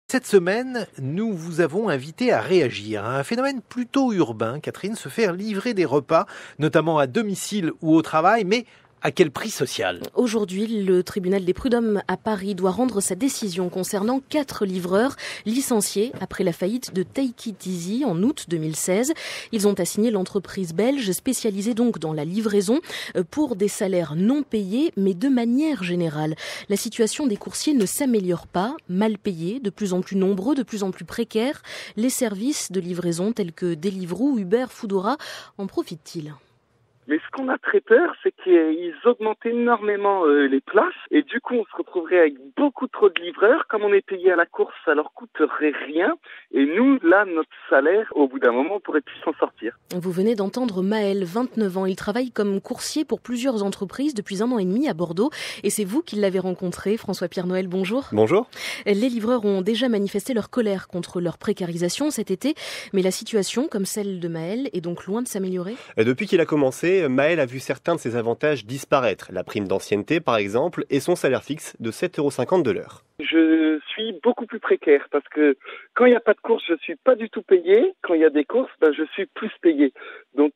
Cette semaine, nous vous avons invité à réagir à un phénomène plutôt urbain. Catherine, se faire livrer des repas, notamment à domicile ou au travail, mais à quel prix social ? Aujourd'hui, le tribunal des prud'hommes à Paris doit rendre sa décision concernant 4 livreurs licenciés après la faillite de Take It Easy en août 2016. Ils ont assigné l'entreprise belge spécialisée donc dans la livraison pour des salaires non payés, mais de manière générale. La situation des coursiers ne s'améliore pas, mal payés, de plus en plus nombreux, de plus en plus précaires. Les services de livraison tels que Deliveroo, Uber, Foodora en profitent-ils ? Mais ce qu'on a très peur, c'est qu'ils augmentent énormément les places et du coup on se retrouverait avec beaucoup trop de livreurs. Comme on est payé à la course, ça leur coûterait rien. Et nous, là, notre salaire, au bout d'un moment, on pourrait plus s'en sortir. Vous venez d'entendre Maël, 29 ans. Il travaille comme coursier pour plusieurs entreprises depuis 1 an et demi à Bordeaux. Et c'est vous qui l'avez rencontré, François-Pierre Noël, bonjour. Bonjour. Les livreurs ont déjà manifesté leur colère contre leur précarisation cet été. Mais la situation, comme celle de Maël, est donc loin de s'améliorer. Depuis qu'il a commencé, Maël a vu certains de ses avantages disparaître. La prime d'ancienneté, par exemple, et son salaire fixe de 7,50 € de l'heure. Je suis beaucoup plus précaire parce que quand il n'y a pas de course, je suis pas du tout payé. Quand il y a des courses, je suis plus payé. Donc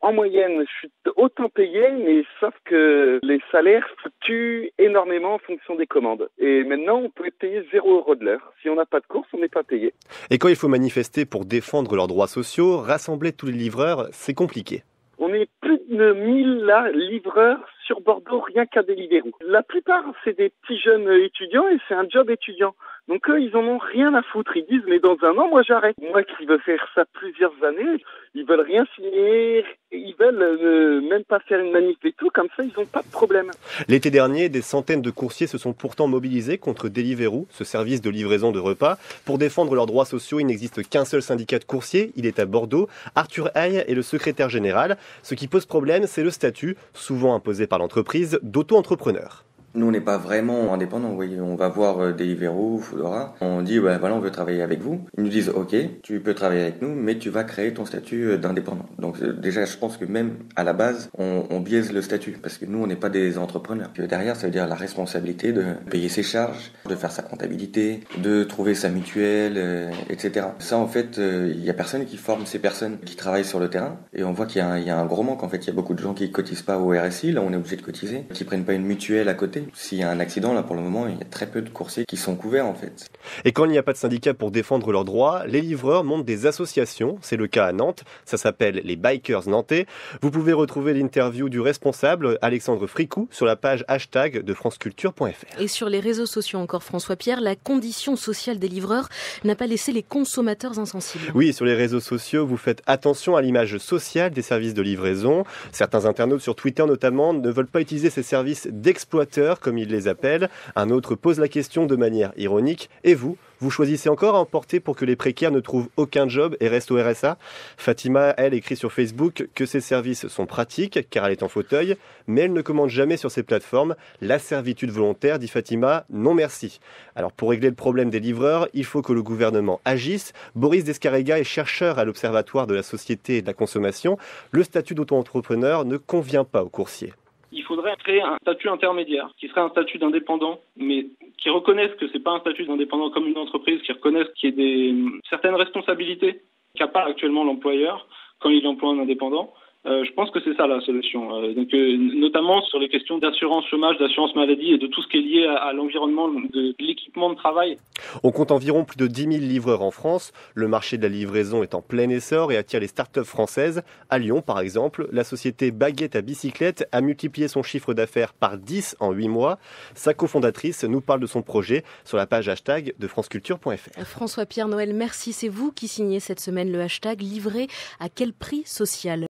en moyenne, je suis autant payé, mais sauf que les salaires fluctuent énormément en fonction des commandes. Et maintenant, on peut être payé 0 € de l'heure. Si on n'a pas de course, on n'est pas payé. Et quand il faut manifester pour défendre leurs droits sociaux, rassembler tous les livreurs, c'est compliqué. On est plus de 1000 livreurs sur Bordeaux, rien qu'à Deliveroo. La plupart, c'est des petits jeunes étudiants et c'est un job étudiant. Donc eux, ils en ont rien à foutre. Ils disent, mais dans 1 an, moi j'arrête. Moi qui veux faire ça plusieurs années, ils veulent rien signer, ils veulent même pas faire une manif et tout, comme ça ils n'ont pas de problème. L'été dernier, des centaines de coursiers se sont pourtant mobilisés contre Deliveroo, ce service de livraison de repas. Pour défendre leurs droits sociaux, il n'existe qu'un seul syndicat de coursiers, il est à Bordeaux. Arthur Hay est le secrétaire général. Ce qui pose problème, c'est le statut, souvent imposé par l'entreprise, d'auto-entrepreneur. Nous, on n'est pas vraiment indépendants. Vous voyez, on va voir Deliveroo, Foodora. On dit, voilà, on veut travailler avec vous. Ils nous disent, ok, tu peux travailler avec nous, mais tu vas créer ton statut d'indépendant. Donc déjà, je pense que même à la base, on biaise le statut parce que nous, on n'est pas des entrepreneurs. Derrière, ça veut dire la responsabilité de payer ses charges, de faire sa comptabilité, de trouver sa mutuelle, etc. Ça, en fait, il y a personne qui forme ces personnes qui travaillent sur le terrain. Et on voit qu'il y a un gros manque. En fait, il y a beaucoup de gens qui cotisent pas au RSI. Là, on est obligé de cotiser, qui prennent pas une mutuelle à côté. S'il y a un accident, là, pour le moment, il y a très peu de coursiers qui sont couverts, en fait. Et quand il n'y a pas de syndicat pour défendre leurs droits, les livreurs montent des associations. C'est le cas à Nantes. Ça s'appelle les Bikers Nantais. Vous pouvez retrouver l'interview du responsable, Alexandre Fricou, sur la page hashtag de franceculture.fr. Et sur les réseaux sociaux encore, François-Pierre, la condition sociale des livreurs n'a pas laissé les consommateurs insensibles. Oui, sur les réseaux sociaux, vous faites attention à l'image sociale des services de livraison. Certains internautes sur Twitter notamment ne veulent pas utiliser ces services d'exploiteurs, comme ils les appellent. Un autre pose la question de manière ironique. Et vous choisissez encore à emporter pour que les précaires ne trouvent aucun job et restent au RSA ? Fatima, elle, écrit sur Facebook que ces services sont pratiques, car elle est en fauteuil, mais elle ne commande jamais sur ces plateformes. La servitude volontaire, dit Fatima, non merci. Alors pour régler le problème des livreurs, il faut que le gouvernement agisse. Boris Descarrega est chercheur à l'Observatoire de la société et de la consommation. Le statut d'auto-entrepreneur ne convient pas aux coursiers. Il faudrait créer un statut intermédiaire, qui serait un statut d'indépendant, mais qui reconnaisse que c'est pas un statut d'indépendant comme une entreprise, qui reconnaisse qu'il y ait certaines responsabilités qu'a pas actuellement l'employeur quand il emploie un indépendant. Je pense que c'est ça la solution. Notamment sur les questions d'assurance chômage, d'assurance maladie et de tout ce qui est lié à l'environnement, de l'équipement de travail. On compte environ plus de 10 000 livreurs en France. Le marché de la livraison est en plein essor et attire les start-up françaises. À Lyon, par exemple, la société Baguette à bicyclette a multiplié son chiffre d'affaires par 10 en 8 mois. Sa cofondatrice nous parle de son projet sur la page hashtag de franceculture.fr. François-Pierre Noël, merci. C'est vous qui signez cette semaine le hashtag livré à quel prix social ?